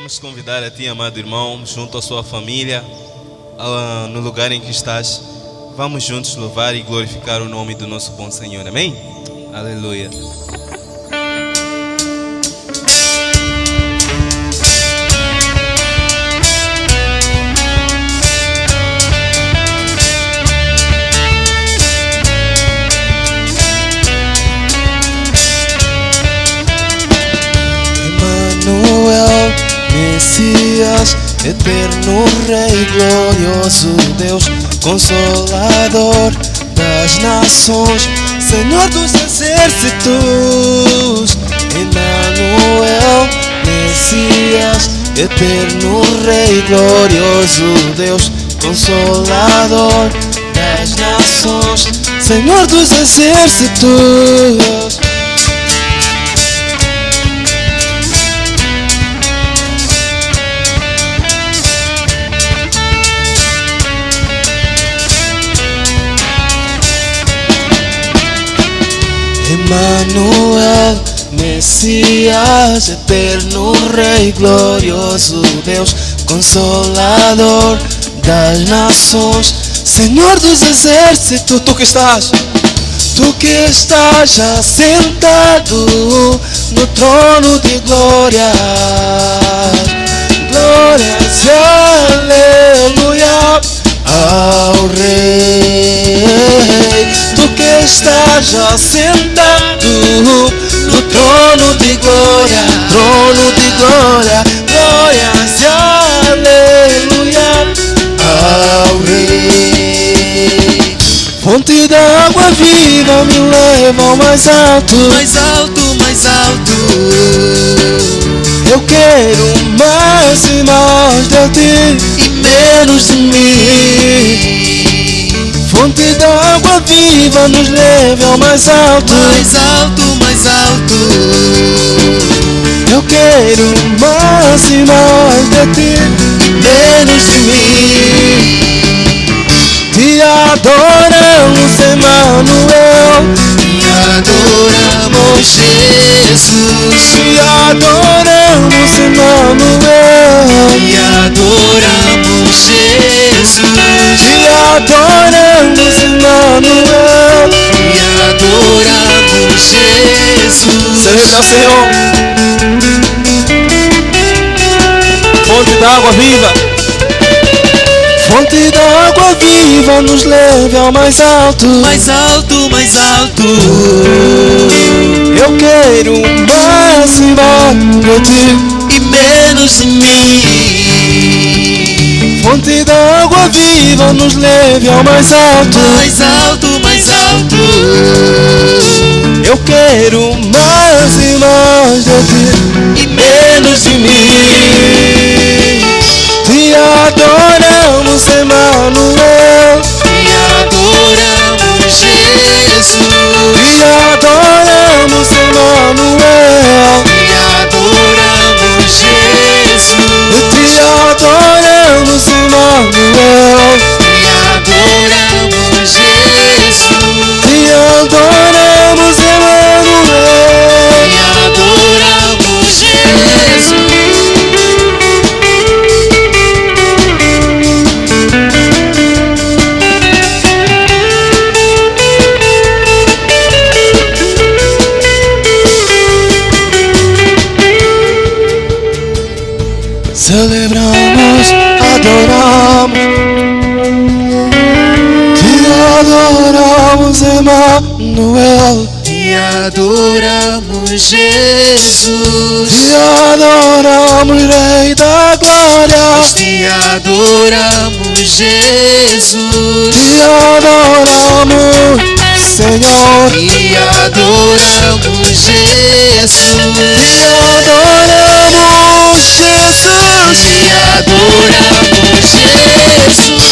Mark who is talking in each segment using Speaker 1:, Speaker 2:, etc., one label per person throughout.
Speaker 1: Queremos convidar a ti, amado irmão, junto à sua família, no lugar em que estás. Vamos juntos louvar e glorificar o nome do nosso bom Senhor. Amém? Aleluia.
Speaker 2: Emmanuel, Messias, eterno Rei, glorioso Deus, Consolador das nações, Senhor dos exércitos. Emmanuel, Messias, eterno Rei, glorioso Deus, Consolador das nações, Senhor dos exércitos. Emmanuel, Messias, eterno Rei, glorioso Deus, Consolador das nações, Senhor dos exércitos. Tu que estás assentado no trono de glória, glórias e aleluia ao Rei. Tu que estás assentado no trono de glória, glórias e aleluia ao Rei. Fonte da água viva me leva ao mais alto,
Speaker 3: mais alto, mais alto.
Speaker 2: Eu quero mais e mais de ti
Speaker 3: e menos de mim.
Speaker 2: Fonte da água viva nos leva ao mais alto,
Speaker 3: mais alto, mais alto.
Speaker 2: Eu quero mais e mais de ti
Speaker 3: e menos de mim.
Speaker 2: Te adoramos, Emmanuel,
Speaker 3: te adoramos, Jesus.
Speaker 2: Te adoramos, Emmanuel,
Speaker 3: te adoramos, Jesus.
Speaker 2: Te adoramos, Emmanuel,
Speaker 3: te adoramos, Jesus.
Speaker 2: Celebra, Senhor. Fonte da água viva, fonte da água viva nos leve ao mais alto,
Speaker 3: mais alto, mais alto.
Speaker 2: Eu quero mais e mais de ti
Speaker 3: e menos de mim.
Speaker 2: Fonte da água viva nos leve ao mais alto,
Speaker 3: mais alto, mais alto.
Speaker 2: Eu quero mais e mais de ti
Speaker 3: e menos de mim.
Speaker 2: Te adoramos, Emmanuel,
Speaker 3: te adoramos, Jesus.
Speaker 2: Te adoramos, Emmanuel,
Speaker 3: te adoramos, Jesus.
Speaker 2: Te adoramos, Emmanuel,
Speaker 3: te adoramos, Jesus.
Speaker 2: Te adoramos, Emmanuel,
Speaker 3: te adoramos, Jesus.
Speaker 2: Celebramos, adoramos, te adoramos, Emmanuel,
Speaker 3: te adoramos, Jesus.
Speaker 2: te adoramos, Rei da glória,
Speaker 3: te adoramos, Jesus.
Speaker 2: te adoramos, Senhor,
Speaker 3: te adoramos, Jesus.
Speaker 2: te adoramos, Jesus,
Speaker 3: te adoramos, Jesus.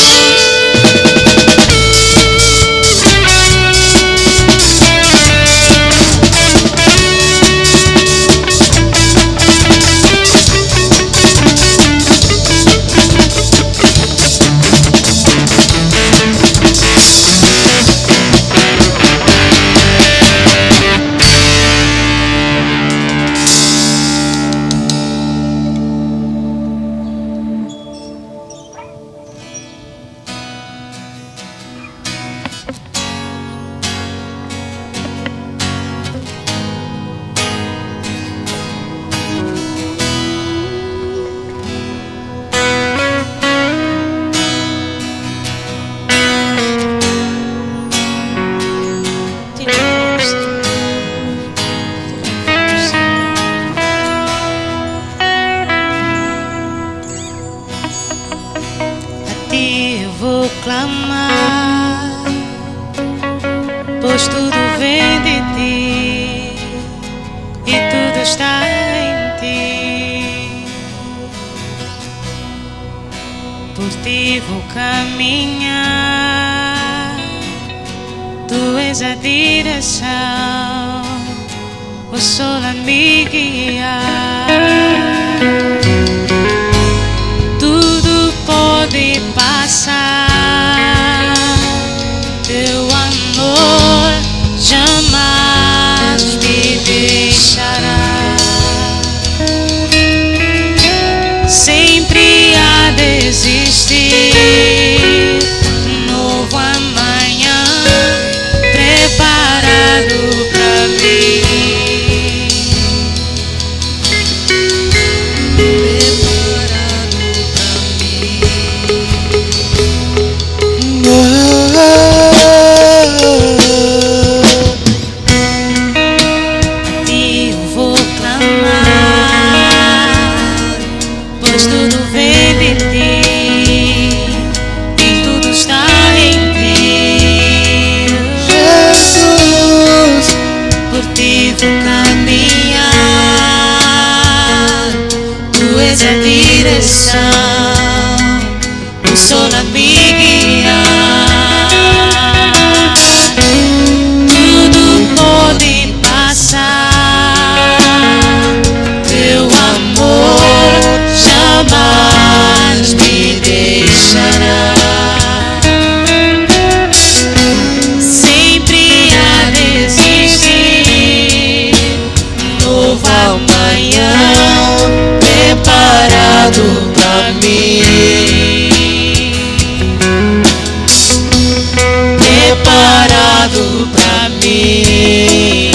Speaker 4: está em ti. Por ti vou caminhar, tu és a direção, o sol a me guiar. Tudo pode passar, teu amor jamais me deixará. Sempre há de existir um novo amanhã preparado pra mim. O sol a me guiar. Tudo pode passar, teu amor jamais me deixará. Sempre há de existir um novo amanhã preparado pra mim, preparado pra mim,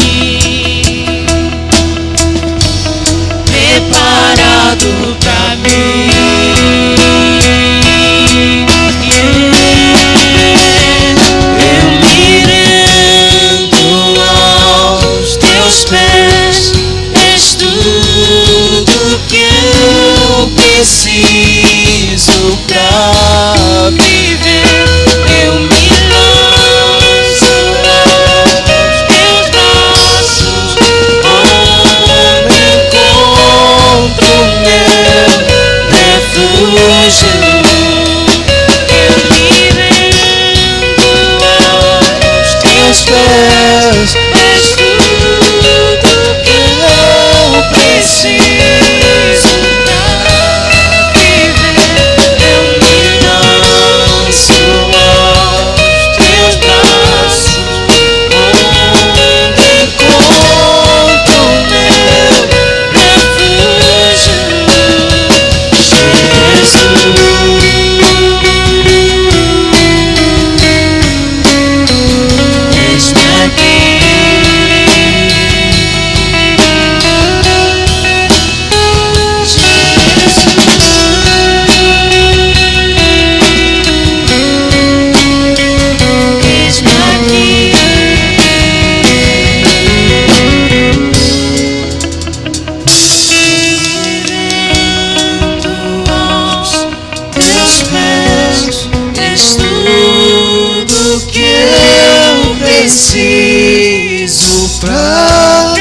Speaker 4: preparado pra mim. Eu me rendo aos teus pés, és tudo que eu preciso pra viver. Eu me lanço aos teus braços, onde encontro meu refúgio. Eu me rendo aos teus pés, és tudo que eu preciso. Preciso pra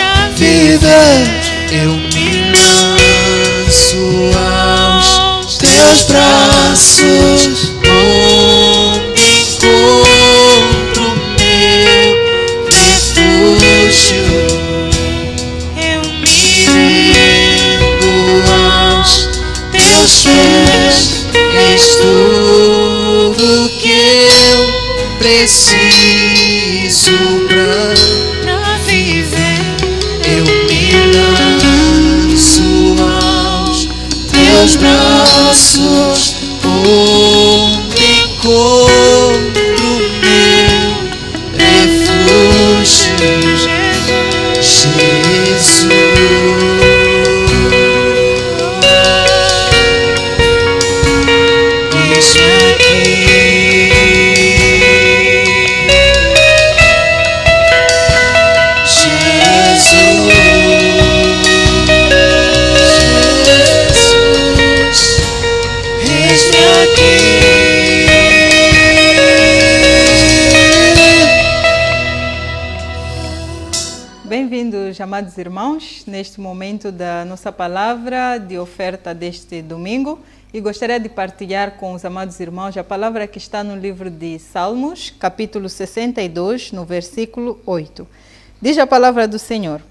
Speaker 4: viver. Eu me lanço aos teus braços, onde encontro meu refúgio. Eu me rendo aos teus pés, és tudo que eu preciso pra viver. Eu me lanço aos teus braços, onde encontro meu refúgio. Jesus. amados irmãos, neste momento da nossa palavra de oferta deste domingo, e gostaria de partilhar com os amados irmãos a palavra que está no livro de Salmos, capítulo 62, no versículo 8. Diz a palavra do Senhor: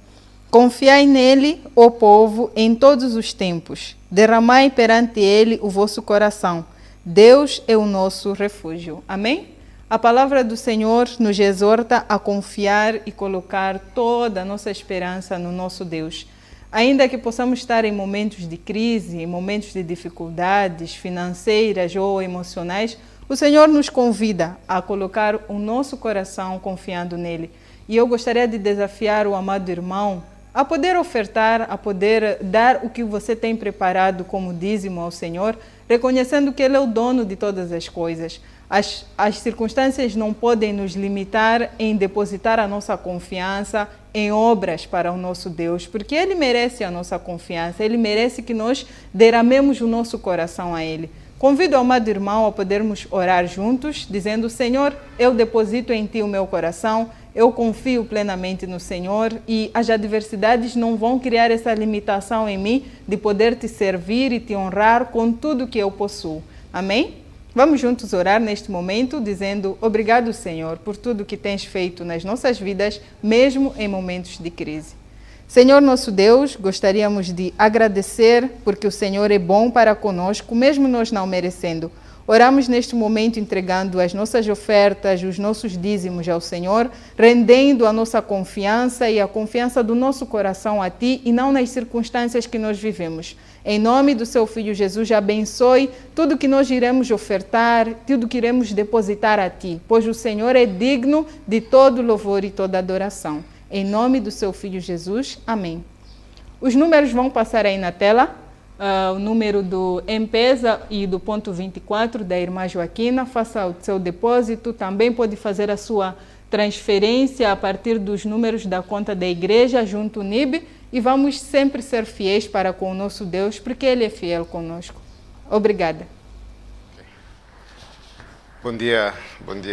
Speaker 4: Confiai nele, ó povo, em todos os tempos, derramai perante ele o vosso coração. Deus é o nosso refúgio. Amém? A palavra do Senhor nos exorta a confiar e colocar toda a nossa esperança no nosso Deus. Ainda que possamos estar em momentos de crise, em momentos de dificuldades financeiras ou emocionais, o Senhor nos convida a colocar o nosso coração confiando nele. E eu gostaria de desafiar o amado irmão a poder ofertar, a poder dar o que você tem preparado como dízimo ao Senhor, reconhecendo que Ele é o dono de todas as coisas. As circunstâncias não podem nos limitar em depositar a nossa confiança em obras para o nosso Deus, porque Ele merece a nossa confiança, Ele merece que nós derramemos o nosso coração a Ele. Convido o amado irmão a podermos orar juntos, dizendo: Senhor, eu deposito em Ti o meu coração, eu confio plenamente no Senhor e as adversidades não vão criar essa limitação em mim de poder Te servir e Te honrar com tudo que eu possuo. Amém? Vamos juntos orar neste momento, dizendo: obrigado, Senhor, por tudo que tens feito nas nossas vidas, mesmo em momentos de crise. Senhor nosso Deus, gostaríamos de agradecer porque o Senhor é bom para conosco, mesmo nós não merecendo. Oramos neste momento entregando as nossas ofertas, os nossos dízimos ao Senhor, rendendo a nossa confiança e a confiança do nosso coração a Ti e não nas circunstâncias que nós vivemos. Em nome do Seu Filho Jesus, abençoe tudo que nós iremos ofertar, tudo que iremos depositar a Ti, pois o Senhor é digno de todo louvor e toda adoração. Em nome do Seu Filho Jesus, amém. Os números vão passar aí na tela. O número do M-Pesa e do ponto 24 da irmã Joaquina, faça o seu depósito, também pode fazer a sua transferência a partir dos números da conta da igreja junto ao NIB e vamos sempre ser fiéis para com o nosso Deus, porque Ele é fiel conosco. Obrigada.
Speaker 5: Bom dia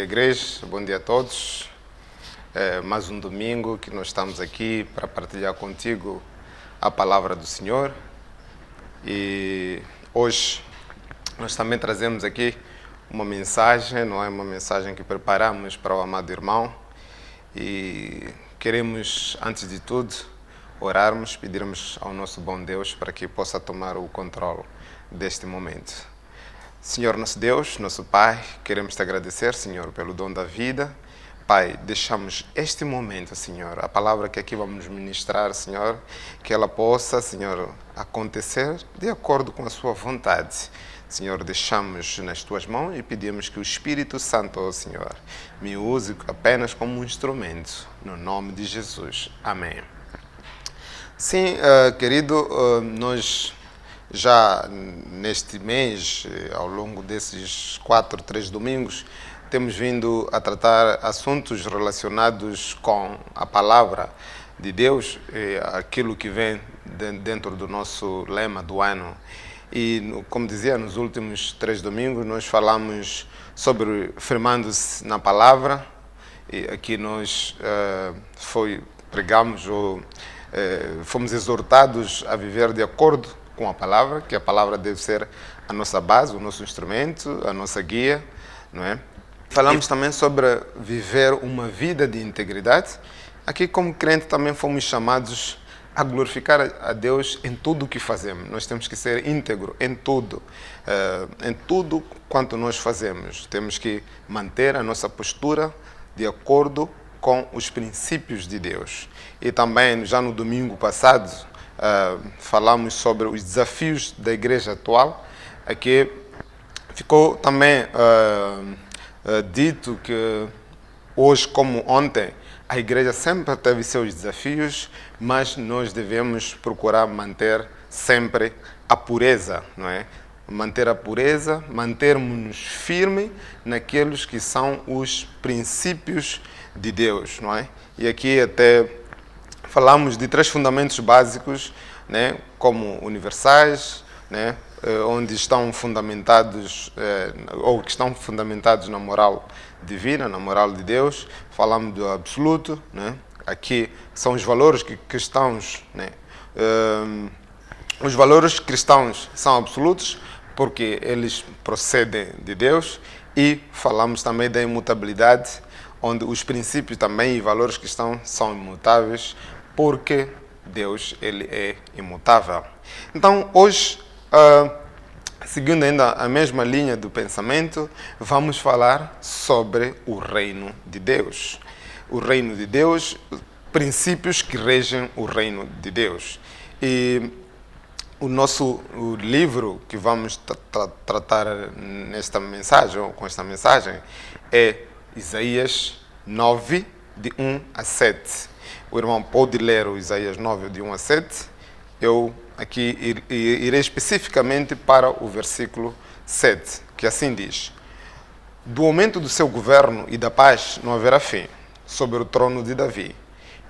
Speaker 5: igreja, bom dia a todos. Mais um domingo que nós estamos aqui para partilhar contigo a palavra do Senhor. E hoje nós também trazemos aqui uma mensagem, não é uma mensagem que preparamos para o amado irmão, e queremos, antes de tudo, orarmos, pedirmos ao nosso bom Deus para que possa tomar o controle deste momento. Senhor nosso Deus, nosso Pai, queremos te agradecer, Senhor, pelo dom da vida. Pai, deixamos este momento, Senhor, a palavra que aqui vamos ministrar, Senhor, que ela possa, Senhor, acontecer de acordo com a sua vontade. Senhor, deixamos nas Tuas mãos e pedimos que o Espírito Santo, oh Senhor, me use apenas como um instrumento, no nome de Jesus. Amém. Sim, querido, nós já neste mês, ao longo desses 3 domingos, temos vindo a tratar assuntos relacionados com a palavra de Deus, aquilo que vem dentro do nosso lema do ano. E, como dizia, nos últimos 3 domingos nós falamos sobre firmando-se na palavra, e aqui nós pregamos ou fomos exortados a viver de acordo com a palavra, que a palavra deve ser a nossa base, o nosso instrumento, a nossa guia, não é? Falamos também sobre viver uma vida de integridade. Aqui, como crente, também fomos chamados a glorificar a Deus em tudo o que fazemos. Nós temos que ser íntegro em tudo quanto nós fazemos. Temos que manter a nossa postura de acordo com os princípios de Deus. E também, já no domingo passado, falamos sobre os desafios da igreja atual. Aqui ficou também dito que hoje, como ontem, a igreja sempre teve seus desafios, mas nós devemos procurar manter sempre a pureza, não é? Manter a pureza, mantermos-nos firmes naqueles que são os princípios de Deus, não é? E aqui até falamos de 3 fundamentos básicos, né, como universais, né, onde estão fundamentados, ou que estão fundamentados na moral divina, na moral de Deus. Falamos do absoluto, né, aqui são os valores cristãos, né? Os valores cristãos são absolutos porque eles procedem de Deus, e falamos também da imutabilidade, onde os princípios também e valores cristãos são imutáveis porque Deus ele é imutável. Então, hoje, seguindo ainda a mesma linha do pensamento, vamos falar sobre o reino de Deus. O reino de Deus, princípios que regem o reino de Deus. E o livro que vamos tratar nesta mensagem, ou com esta mensagem, é Isaías 9, de 1 a 7. O irmão pode ler o Isaías 9, de 1 a 7. Eu aqui irei especificamente para o versículo 7, que assim diz: Do aumento do seu governo e da paz não haverá fim sobre o trono de Davi,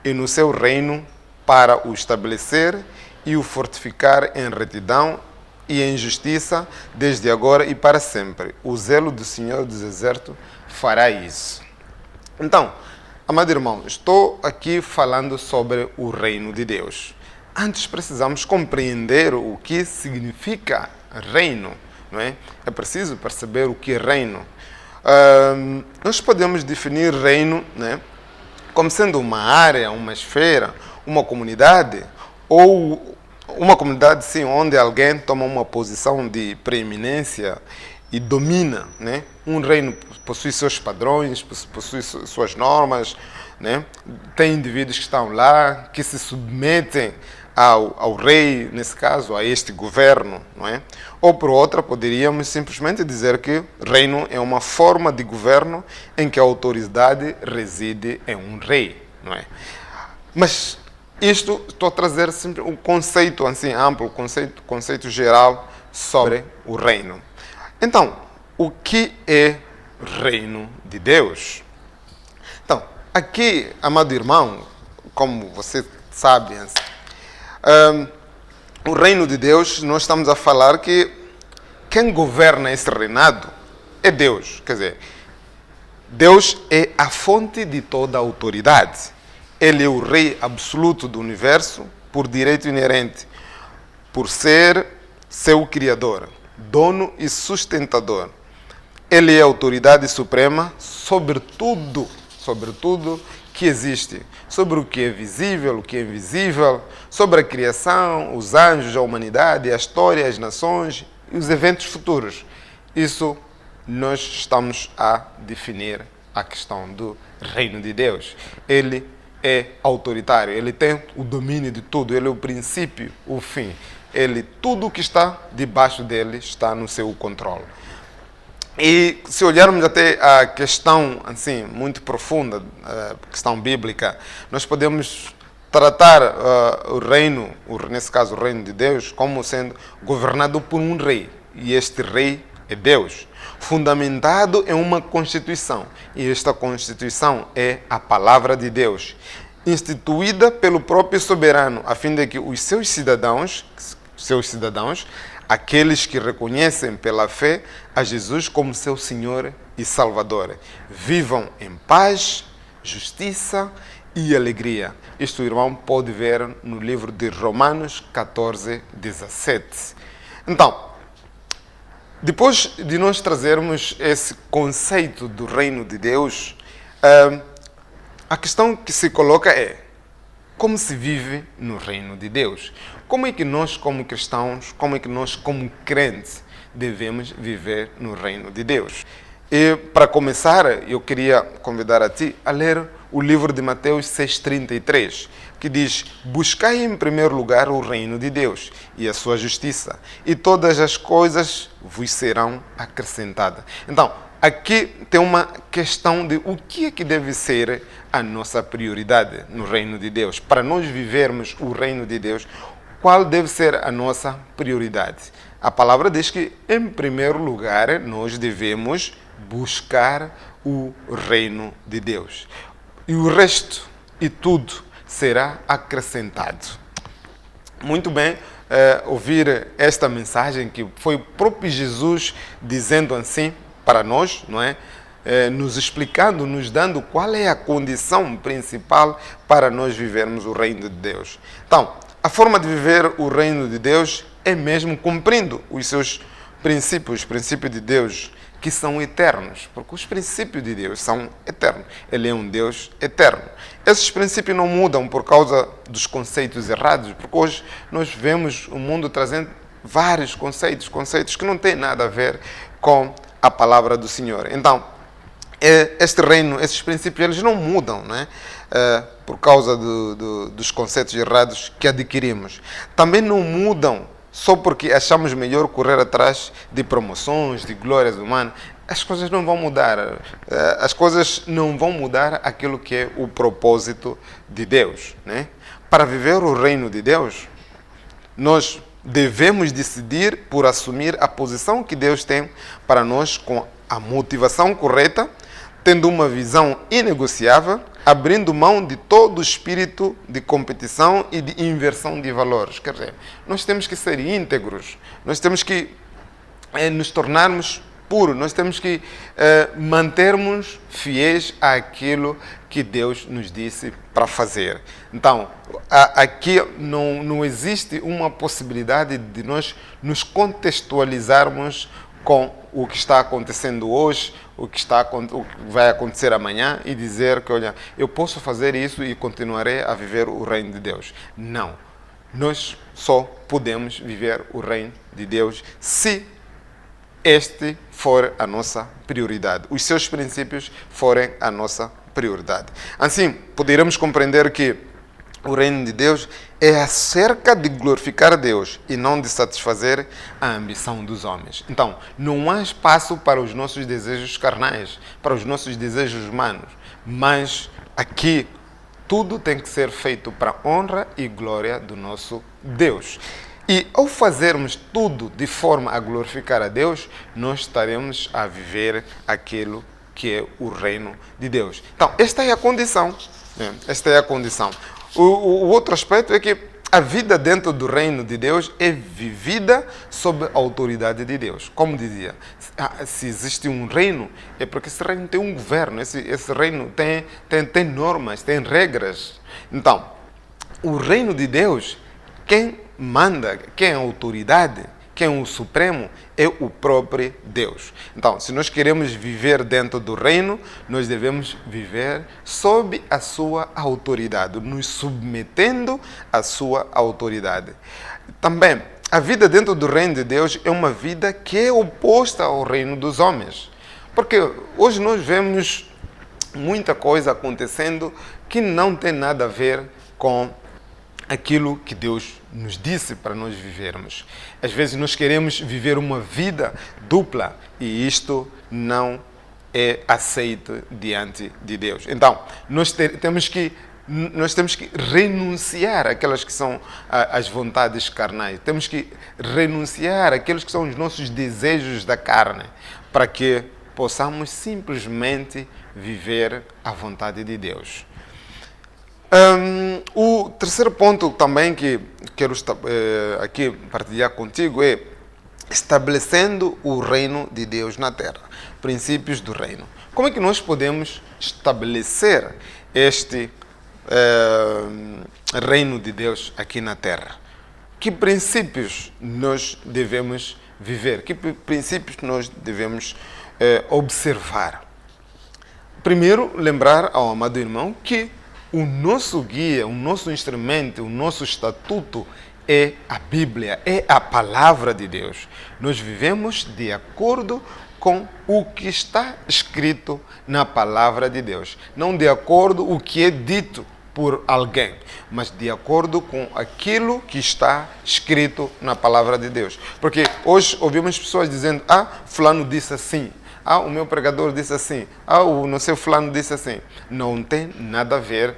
Speaker 5: e no seu reino, para o estabelecer e o fortificar em retidão e em justiça, desde agora e para sempre. O zelo do Senhor dos Exércitos fará isso. Então, amado irmão, estou aqui falando sobre o reino de Deus. Antes precisamos compreender o que significa reino, não é? É preciso perceber o que é reino. Nós podemos definir reino, né, como sendo uma área, uma esfera, uma comunidade, ou uma comunidade, sim, onde alguém toma uma posição de preeminência e domina, né? Um reino possui seus padrões, possui suas normas, né? Tem indivíduos que estão lá, que se submetem ao rei, nesse caso, a este governo, não é? Ou, por outra, poderíamos simplesmente dizer que reino é uma forma de governo em que a autoridade reside em um rei, não é? Mas isto, estou a trazer sempre um conceito assim amplo, conceito geral sobre o reino. Então, o que é reino de Deus? Então, aqui, amado irmão, como você sabe, o reino de Deus, nós estamos a falar que quem governa esse reinado é Deus. Quer dizer, Deus é a fonte de toda a autoridade. Ele é o rei absoluto do universo por direito inerente, por ser seu criador, dono e sustentador. Ele é a autoridade suprema sobre tudo que existe, sobre o que é visível, o que é invisível, sobre a criação, os anjos, a humanidade, a história, as nações e os eventos futuros. Isso nós estamos a definir a questão do reino de Deus. Ele é autoritário, ele tem o domínio de tudo, ele é o princípio, o fim. Tudo que está debaixo dele está no seu controle. E se olharmos até a questão assim muito profunda, a questão bíblica, nós podemos tratar o reino, nesse caso o reino de Deus, como sendo governado por um rei. E este rei é Deus, fundamentado em uma Constituição. E esta Constituição é a Palavra de Deus, instituída pelo próprio soberano, a fim de que os seus cidadãos, aqueles que reconhecem pela fé a Jesus como seu Senhor e Salvador, vivam em paz, justiça e alegria. Isto o irmão pode ver no livro de Romanos 14, 17. Então, depois de nós trazermos esse conceito do reino de Deus, a questão que se coloca é: como se vive no reino de Deus? Como é que nós, como cristãos, como é que nós, como crentes, devemos viver no reino de Deus? E, para começar, eu queria convidar a ti a ler o livro de Mateus 6,33, que diz: buscai em primeiro lugar o reino de Deus e a sua justiça, e todas as coisas vos serão acrescentadas. Então, aqui tem uma questão de o que é que deve ser a nossa prioridade no reino de Deus. Para nós vivermos o reino de Deus, qual deve ser a nossa prioridade? A palavra diz que, em primeiro lugar, nós devemos buscar o reino de Deus. E o resto e tudo será acrescentado. Muito bem ouvir esta mensagem que foi o próprio Jesus dizendo assim para nós, não é? nos explicando, nos dando qual é a condição principal para nós vivermos o reino de Deus. Então, a forma de viver o reino de Deus é mesmo cumprindo os seus princípios, os princípios de Deus, que são eternos, porque os princípios de Deus são eternos. Ele é um Deus eterno. Esses princípios não mudam por causa dos conceitos errados, porque hoje nós vemos o mundo trazendo vários conceitos que não têm nada a ver com a palavra do Senhor. Então, este reino, esses princípios, eles não mudam, né? Por causa dos conceitos errados que adquirimos. Também não mudam só porque achamos melhor correr atrás de promoções, de glórias humanas. As coisas não vão mudar. As coisas não vão mudar aquilo que é o propósito de Deus, né? Para viver o reino de Deus, nós devemos decidir por assumir a posição que Deus tem para nós com a motivação correta, tendo uma visão inegociável, abrindo mão de todo o espírito de competição e de inversão de valores. Quer dizer, nós temos que ser íntegros, nós temos que nos tornarmos puros, nós temos que mantermos fiéis àquilo que Deus nos disse para fazer. Então, aqui não existe uma possibilidade de nós nos contextualizarmos com o que está acontecendo hoje, o que vai acontecer amanhã e dizer que, olha, eu posso fazer isso e continuarei a viver o reino de Deus. Não. Nós só podemos viver o reino de Deus se este for a nossa prioridade, os seus princípios forem a nossa prioridade. Assim, poderemos compreender que o reino de Deus é acerca de glorificar a Deus e não de satisfazer a ambição dos homens. Então, não há espaço para os nossos desejos carnais, para os nossos desejos humanos, mas aqui tudo tem que ser feito para a honra e glória do nosso Deus. E ao fazermos tudo de forma a glorificar a Deus, nós estaremos a viver aquilo que é o reino de Deus. Então, esta é a condição. Esta é a condição. O outro aspecto é que a vida dentro do reino de Deus é vivida sob a autoridade de Deus. Como dizia, se existe um reino, é porque esse reino tem um governo, esse reino tem normas, tem regras. Então, o reino de Deus, quem manda, quem é a autoridade, quem é o supremo, é o próprio Deus. Então, se nós queremos viver dentro do reino, nós devemos viver sob a sua autoridade, nos submetendo à sua autoridade. Também, a vida dentro do reino de Deus é uma vida que é oposta ao reino dos homens. Porque hoje nós vemos muita coisa acontecendo que não tem nada a ver com aquilo que Deus nos disse para nós vivermos. Às vezes nós queremos viver uma vida dupla e isto não é aceito diante de Deus. Então, nós temos que renunciar àquelas que são as vontades carnais. Temos que renunciar àqueles que são os nossos desejos da carne, para que possamos simplesmente viver a vontade de Deus. O terceiro ponto também que quero aqui partilhar contigo é estabelecendo o reino de Deus na terra. Princípios do reino. Como é que nós podemos estabelecer este reino de Deus aqui na terra? Que princípios nós devemos viver? Que princípios nós devemos observar? Primeiro, lembrar ao amado irmão que o nosso guia, o nosso instrumento, o nosso estatuto é a Bíblia, é a palavra de Deus. Nós vivemos de acordo com o que está escrito na palavra de Deus. Não de acordo com o que é dito por alguém, mas de acordo com aquilo que está escrito na palavra de Deus. Porque hoje ouvimos pessoas dizendo, fulano disse assim, o meu pregador disse assim, o não sei fulano disse assim. Não tem nada a ver,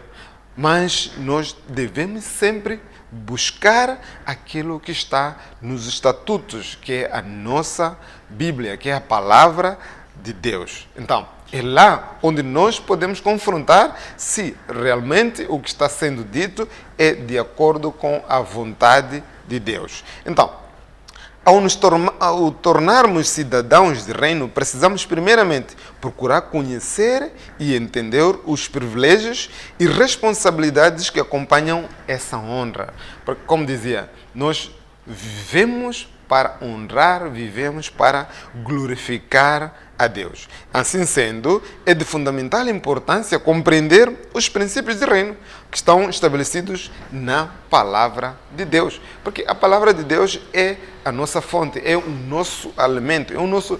Speaker 5: mas nós devemos sempre buscar aquilo que está nos estatutos, que é a nossa Bíblia, que é a palavra de Deus. Então, é lá onde nós podemos confrontar se realmente o que está sendo dito é de acordo com a vontade de Deus. Então, ao tornarmos cidadãos de reino, precisamos primeiramente procurar conhecer e entender os privilégios e responsabilidades que acompanham essa honra. Porque, como dizia, nós vivemos para honrar, vivemos para glorificar a Deus. Assim sendo, é de fundamental importância compreender os princípios de reino que estão estabelecidos na palavra de Deus. Porque a palavra de Deus é a nossa fonte, é o nosso alimento, é o nosso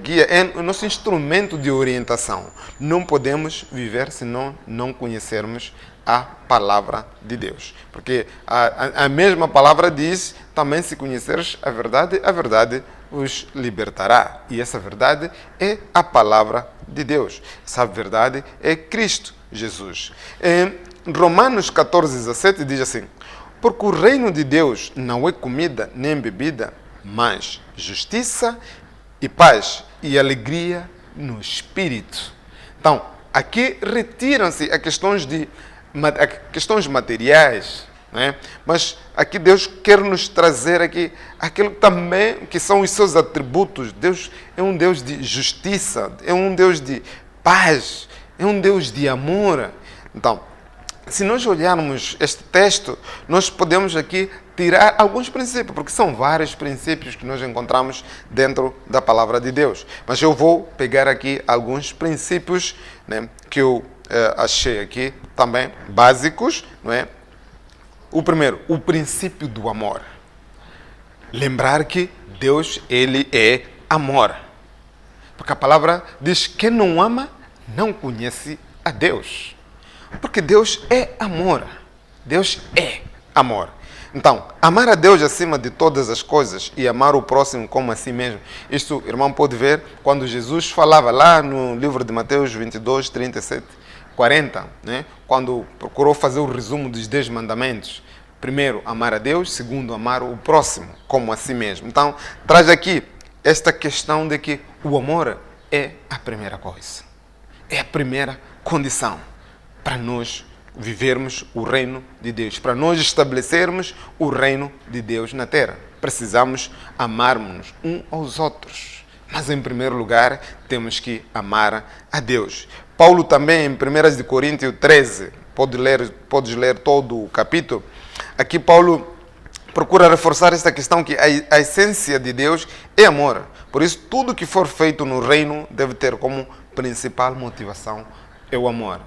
Speaker 5: guia, é o nosso instrumento de orientação. Não podemos viver se não conhecermos a palavra de Deus. Porque a mesma palavra diz, também se conheceres a verdade os libertará. E essa verdade é a palavra de Deus. Essa verdade é Cristo Jesus. Em Romanos 14:17 diz assim: porque o reino de Deus não é comida nem bebida, mas justiça e paz e alegria no Espírito. Então, aqui retiram-se as questões materiais, né? Mas aqui Deus quer nos trazer aqui aquilo também que são os seus atributos. Deus é um Deus de justiça, é um Deus de paz, é um Deus de amor. Então, se nós olharmos este texto, nós podemos aqui tirar alguns princípios, porque são vários princípios que nós encontramos dentro da palavra de Deus. Mas eu vou pegar aqui alguns princípios, né, que eu achei aqui também básicos, não é? O primeiro, o princípio do amor. Lembrar que Deus, ele é amor. Porque a palavra diz que quem não ama não conhece a Deus. Porque Deus é amor. Deus é amor. Então, amar a Deus acima de todas as coisas e amar o próximo como a si mesmo. Isto, irmão, pode ver quando Jesus falava lá no livro de Mateus 22, 37, 40, né? Quando procurou fazer o resumo dos 10 mandamentos. Primeiro, amar a Deus. Segundo, amar o próximo como a si mesmo. Então, traz aqui esta questão de que o amor é a primeira coisa. É a primeira condição para nós vivermos o reino de Deus, para nós estabelecermos o reino de Deus na terra. Precisamos amarmos uns aos outros. Mas, em primeiro lugar, temos que amar a Deus. Paulo também, em 1 Coríntios 13, podes ler todo o capítulo. Aqui Paulo procura reforçar esta questão que a essência de Deus é amor. Por isso, tudo que for feito no reino deve ter como principal motivação é o amor.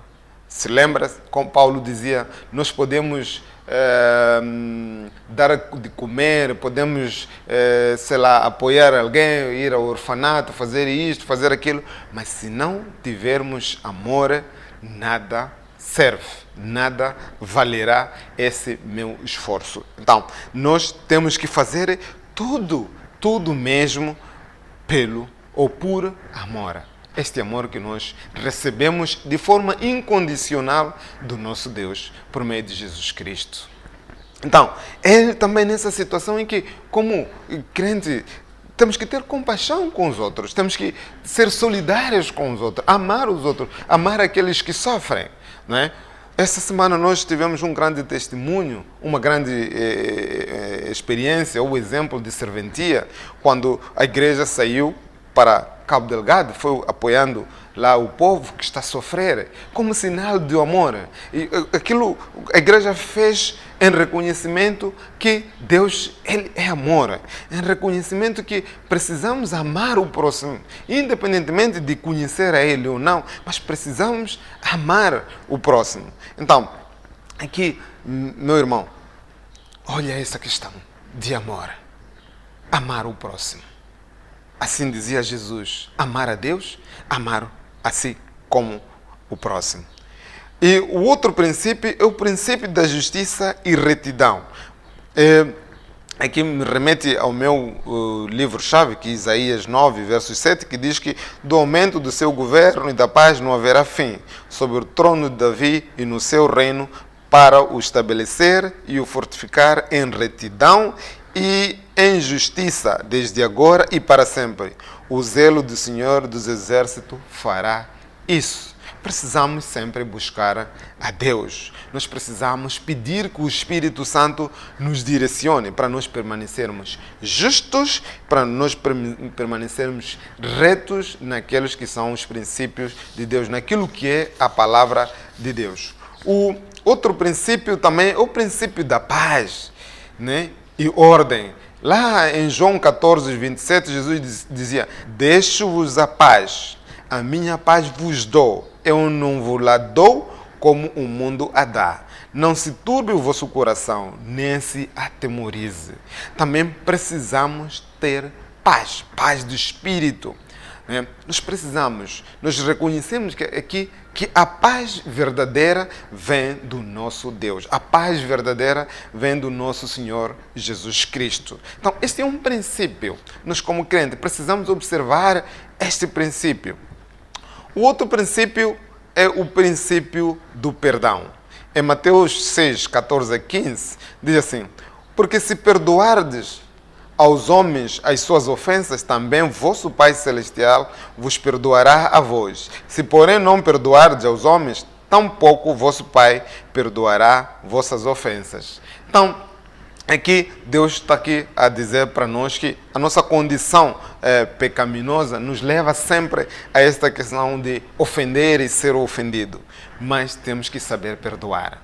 Speaker 5: Se lembra, como Paulo dizia, nós podemos dar de comer, podemos, apoiar alguém, ir ao orfanato, fazer isto, fazer aquilo, mas se não tivermos amor, nada serve, nada valerá esse meu esforço. Então, nós temos que fazer tudo mesmo por amor. Este amor que nós recebemos de forma incondicional do nosso Deus por meio de Jesus Cristo. Então, é também nessa situação em que, como crente, temos que ter compaixão com os outros, temos que ser solidários com os outros, amar os outros, amar aqueles que sofrem, não é? Esta semana nós tivemos um grande testemunho, uma grande experiência ou exemplo de serventia, quando a igreja saiu para Cabo Delgado, foi apoiando lá o povo que está a sofrer, como sinal de amor. E aquilo a igreja fez em reconhecimento que Deus, ele é amor, em reconhecimento que precisamos amar o próximo, independentemente de conhecer a ele ou não, mas precisamos amar o próximo. Então, aqui, meu irmão, olha essa questão de amor, amar o próximo. Assim dizia Jesus, amar a Deus, amar a si como o próximo. E o outro princípio é o princípio da justiça e retidão. Aqui me remete ao meu livro-chave, que é Isaías 9, verso 7, que diz que do aumento do seu governo e da paz não haverá fim, sobre o trono de Davi e no seu reino, para o estabelecer e o fortificar em retidão e em justiça, desde agora e para sempre. O zelo do Senhor dos Exércitos fará isso. precisamos sempre buscar a Deus. Nós precisamos pedir que o Espírito Santo nos direcione para nós permanecermos justos, para nós permanecermos retos naqueles que são os princípios de Deus, naquilo que é a palavra de Deus. O outro princípio também é o princípio da paz, né? E ordem. Lá em João 14, 27, Jesus dizia: deixo-vos a paz, a minha paz vos dou. Eu não vos la dou como o mundo a dá. Não se turbe o vosso coração, nem se atemorize. Também precisamos ter paz, paz do Espírito. Nós reconhecemos que a paz verdadeira vem do nosso Deus. A paz verdadeira vem do nosso Senhor Jesus Cristo. Então, este é um princípio. Nós, como crentes, precisamos observar este princípio. O outro princípio é o princípio do perdão. Em Mateus 6, 14 a 15, diz assim: porque se perdoardes aos homens as suas ofensas, também vosso Pai Celestial vos perdoará a vós. Se, porém, não perdoardes aos homens, tampouco vosso Pai perdoará vossas ofensas. Então, aqui Deus está aqui a dizer para nós que a nossa condição pecaminosa nos leva sempre a esta questão de ofender e ser ofendido. Mas temos que saber perdoar.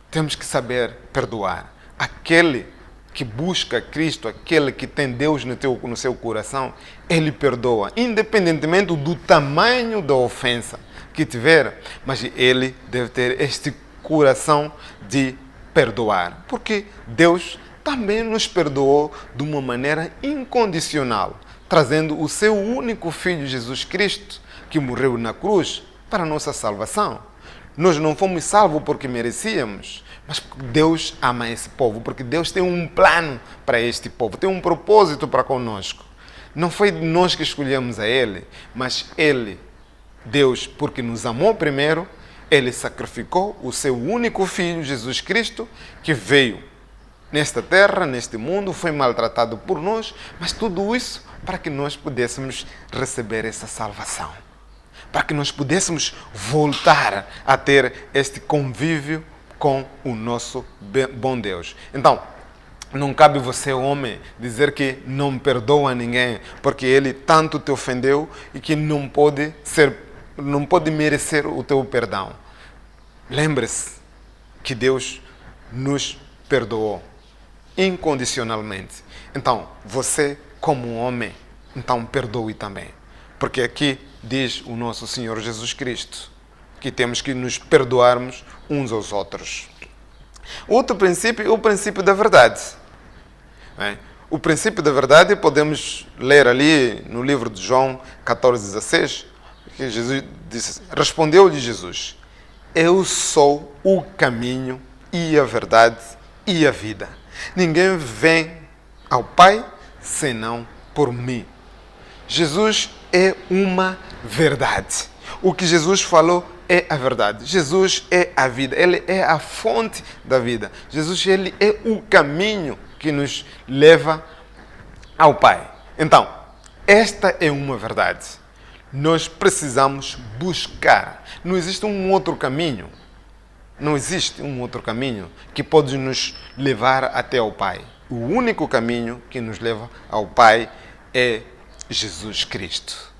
Speaker 5: Temos que saber perdoar. Aquele que busca Cristo, aquele que tem Deus no seu coração, ele perdoa, independentemente do tamanho da ofensa que tiver, mas ele deve ter este coração de perdoar, porque Deus também nos perdoou de uma maneira incondicional, trazendo o seu único Filho, Jesus Cristo, que morreu na cruz para a nossa salvação. Nós não fomos salvos porque merecíamos, mas Deus ama esse povo, porque Deus tem um plano para este povo, tem um propósito para conosco. Não foi nós que escolhemos a Ele, mas Ele, Deus, porque nos amou primeiro, Ele sacrificou o seu único Filho, Jesus Cristo, que veio nesta terra, neste mundo, foi maltratado por nós, mas tudo isso para que nós pudéssemos receber essa salvação, para que nós pudéssemos voltar a ter este convívio com o nosso bom Deus. Então, não cabe você, homem, dizer que não perdoa ninguém, porque ele tanto te ofendeu e que não pode merecer o teu perdão. Lembre-se que Deus nos perdoou incondicionalmente. Então, você, como um homem, então perdoe também. Porque aqui diz o nosso Senhor Jesus Cristo que temos que nos perdoarmos uns aos outros. Outro princípio é o princípio da verdade. O princípio da verdade podemos ler ali no livro de João 14,16, que Jesus disse: respondeu-lhe Jesus: eu sou o caminho e a verdade e a vida. Ninguém vem ao Pai senão por mim. Jesus é uma verdade. O que Jesus falou é a verdade. Jesus é a vida. Ele é a fonte da vida. Jesus, ele é o caminho que nos leva ao Pai. Então, esta é uma verdade. Nós precisamos buscar. Não existe um outro caminho. Não existe um outro caminho que pode nos levar até ao Pai. O único caminho que nos leva ao Pai é Jesus Cristo.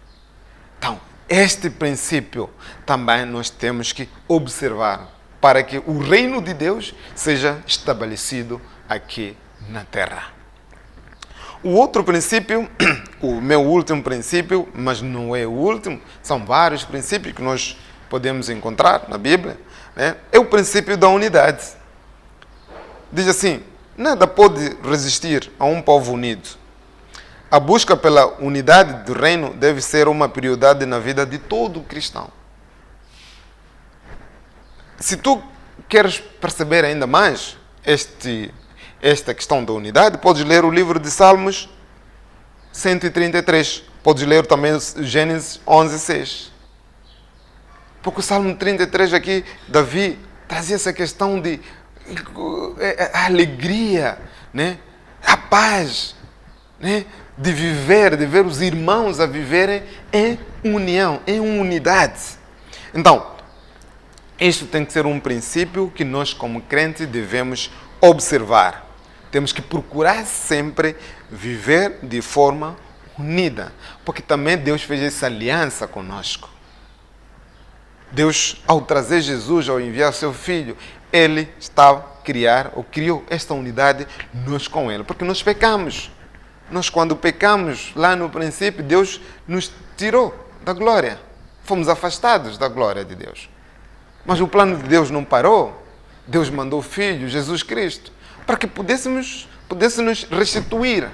Speaker 5: Então, este princípio também nós temos que observar para que o reino de Deus seja estabelecido aqui na terra. O outro princípio, o meu último princípio, mas não é o último, são vários princípios que nós podemos encontrar na Bíblia, né? É o princípio da unidade. Diz assim: nada pode resistir a um povo unido. A busca pela unidade do reino deve ser uma prioridade na vida de todo cristão. Se tu queres perceber ainda mais esta questão da unidade, podes ler o livro de Salmos 133. Podes ler também Gênesis 11:6. Porque o Salmo 33 aqui, Davi trazia essa questão de a alegria, né? A paz, né? De ver os irmãos a viverem em união, em unidade. Então, isto tem que ser um princípio que nós, como crentes, devemos observar. Temos que procurar sempre viver de forma unida, porque também Deus fez essa aliança conosco. Deus, ao trazer Jesus, ao enviar seu Filho, Ele está a criar, ou criou esta unidade, nós com Ele, porque nós pecamos. Nós, quando pecamos, lá no princípio, Deus nos tirou da glória. Fomos afastados da glória de Deus. Mas o plano de Deus não parou. Deus mandou o Filho, Jesus Cristo, para que pudéssemos restituir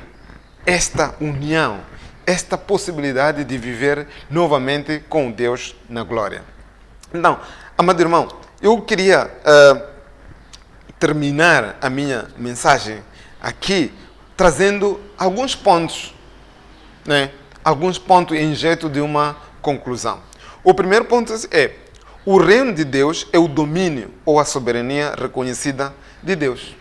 Speaker 5: esta união, esta possibilidade de viver novamente com Deus na glória. Então, amado irmão, eu queria terminar a minha mensagem aqui trazendo alguns pontos, né? Alguns pontos em jeito de uma conclusão. O primeiro ponto é: o reino de Deus é o domínio ou a soberania reconhecida de Deus.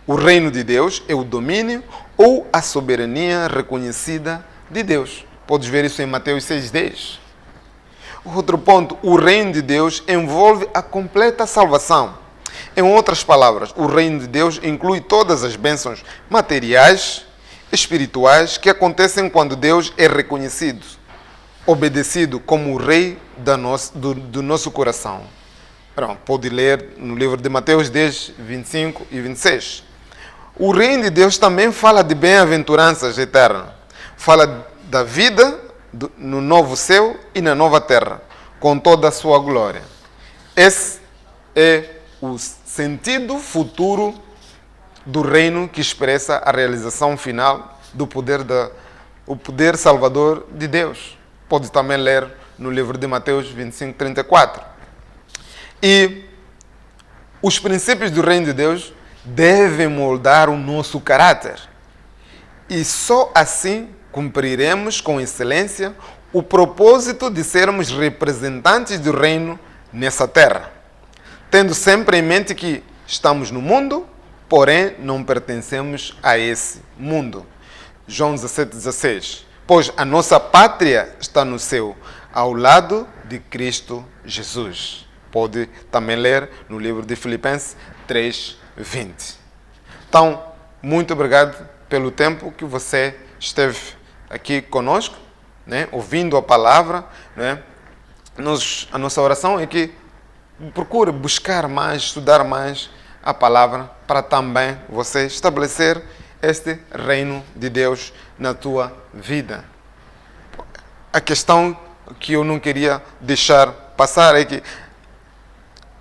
Speaker 5: O reino de Deus é o domínio ou a soberania reconhecida de Deus. Podes ver isso em Mateus 6,10. Outro ponto: o reino de Deus envolve a completa salvação. Em outras palavras, o reino de Deus inclui todas as bênçãos materiais, espirituais que acontecem quando Deus é reconhecido, obedecido como o rei do nosso coração. Pode ler no livro de Mateus 10, 25 e 26. O reino de Deus também fala de bem-aventuranças eternas. Fala da vida no novo céu e na nova terra, com toda a sua glória. Esse é o sentido futuro do reino que expressa a realização final do o poder salvador de Deus. Pode também ler no livro de Mateus 25, 34. E os princípios do reino de Deus devem moldar o nosso caráter. E só assim cumpriremos com excelência o propósito de sermos representantes do reino nessa terra, tendo sempre em mente que estamos no mundo, porém não pertencemos a esse mundo. João 17,16. Pois a nossa pátria está no céu, ao lado de Cristo Jesus. Pode também ler no livro de Filipenses 3:20. Então, muito obrigado pelo tempo que você esteve aqui conosco, né, ouvindo a palavra, né? A nossa oração é que procure buscar mais, estudar mais a palavra, para também você estabelecer este reino de Deus na tua vida. A questão que eu não queria deixar passar é que: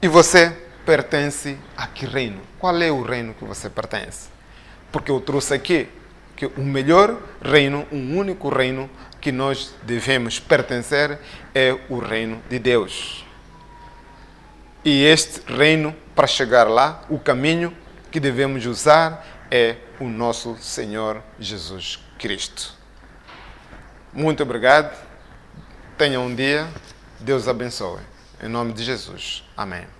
Speaker 5: e você pertence a que reino? Qual é o reino que você pertence? Porque eu trouxe aqui que o melhor reino, um único reino que nós devemos pertencer é o reino de Deus. E este reino, para chegar lá, o caminho que devemos usar é o nosso Senhor Jesus Cristo. Muito obrigado. Tenha um dia. Deus abençoe. Em nome de Jesus. Amém.